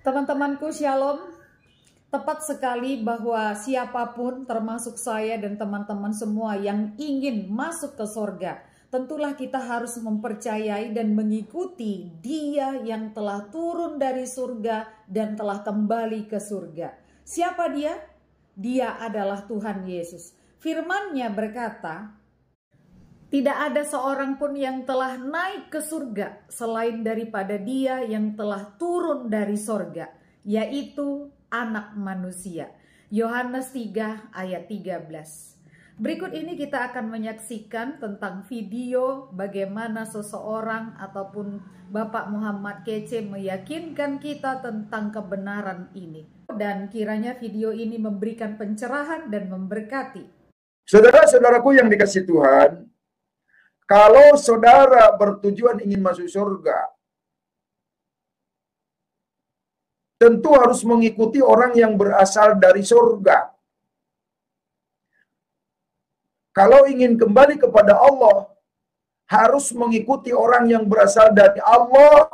Teman-temanku, shalom. Tepat sekali bahwa siapapun termasuk saya dan teman-teman semua yang ingin masuk ke sorga, tentulah kita harus mempercayai dan mengikuti Dia yang telah turun dari surga dan telah kembali ke surga. Siapa Dia? Dia adalah Tuhan Yesus. Firman-Nya berkata, tidak ada seorang pun yang telah naik ke surga selain daripada Dia yang telah turun dari sorga, yaitu Anak Manusia. Yohanes 3 ayat 13. Berikut ini kita akan menyaksikan tentang video bagaimana seseorang ataupun Bapak Muhammad Kece meyakinkan kita tentang kebenaran ini. Dan kiranya video ini memberikan pencerahan dan memberkati. Saudara-saudaraku yang dikasihi Tuhan, kalau saudara bertujuan ingin masuk surga, tentu harus mengikuti orang yang berasal dari surga. Kalau ingin kembali kepada Allah, harus mengikuti orang yang berasal dari Allah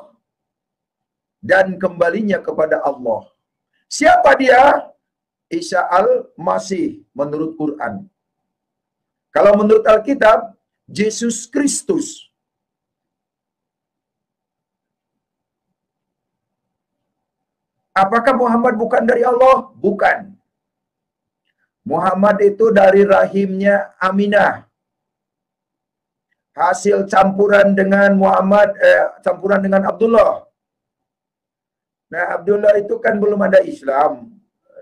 dan kembalinya kepada Allah. Siapa dia? Isa al-Masih menurut Quran. Kalau menurut Alkitab, Yesus Kristus. Apakah Muhammad bukan dari Allah? Bukan. Muhammad itu dari rahimnya Aminah. Hasil campuran dengan campuran dengan Abdullah. Nah, Abdullah itu kan belum ada Islam.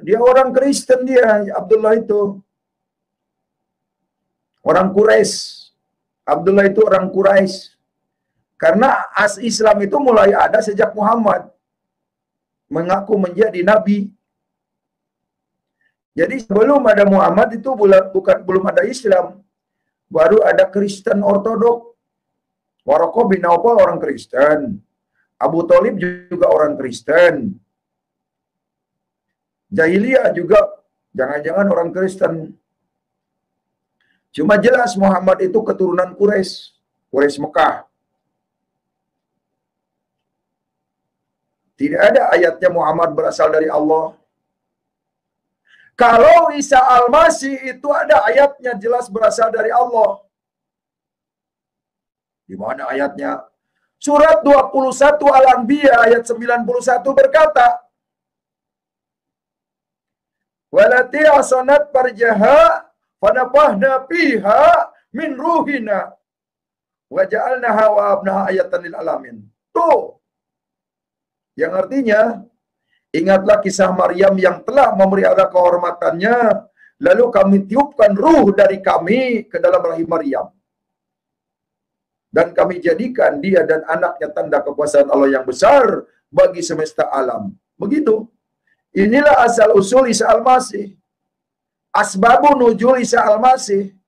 Dia orang Kristen dia, Abdullah itu. Orang Quraisy. Abdullah itu orang Quraisy. Karena Islam itu mulai ada sejak Muhammad mengaku menjadi nabi. Jadi sebelum ada Muhammad itu belum ada Islam. Baru ada Kristen Ortodok. Waraqah bin Naufal orang Kristen. Abu Thalib juga orang Kristen. Jahiliyah juga jangan-jangan orang Kristen. Cuma jelas Muhammad itu keturunan Quraisy Mekah. Tidak ada ayatnya Muhammad berasal dari Allah. Kalau Isa al-Masih itu ada ayatnya jelas berasal dari Allah. Di mana ayatnya? Surat 21 Al-Anbiya ayat 91 berkata, "Walati asanat parjaha fanafahna fiha min ruhina wa ja'alnaha wa abnaha ayatan lil alamin." Tuh. Yang artinya, ingatlah kisah Maryam yang telah memelihara kehormatannya, lalu kami tiupkan ruh dari kami ke dalam rahim Maryam. Dan kami jadikan dia dan anaknya tanda kekuasaan Allah yang besar bagi semesta alam. Begitu. Inilah asal-usul Isa al-Masih. Asbabun nuzul Isa al-Masih.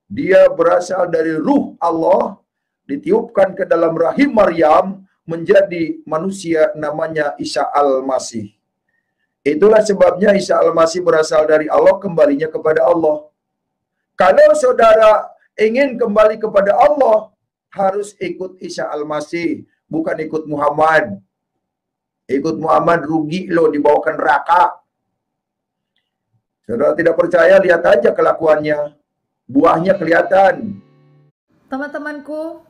Dia berasal dari ruh Allah, ditiupkan ke dalam rahim Maryam, menjadi manusia namanya Isa al-Masih. Itulah sebabnya Isa al-Masih berasal dari Allah, kembalinya kepada Allah. Kalau saudara ingin kembali kepada Allah, harus ikut Isa al-Masih, bukan ikut Muhammad. Ikut Muhammad rugi loh, dibawa ke neraka. Saudara tidak percaya, lihat aja kelakuannya. Buahnya kelihatan. Teman-temanku,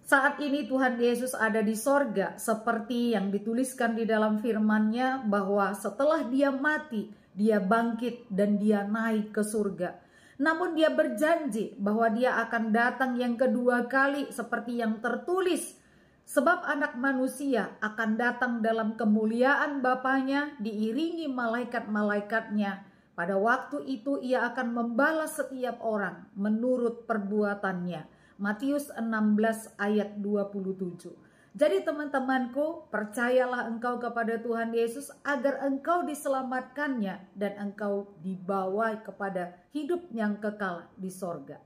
saat ini Tuhan Yesus ada di sorga seperti yang dituliskan di dalam firman-Nya bahwa setelah Dia mati, Dia bangkit dan Dia naik ke surga. Namun Dia berjanji bahwa Dia akan datang yang kedua kali seperti yang tertulis. Sebab anak manusia akan datang dalam kemuliaan Bapanya diiringi malaikat-malaikatnya. Pada waktu itu Ia akan membalas setiap orang menurut perbuatannya. Matius 16 ayat 27. Jadi teman-temanku, percayalah engkau kepada Tuhan Yesus agar engkau diselamatkannya dan engkau dibawa kepada hidup yang kekal di sorga.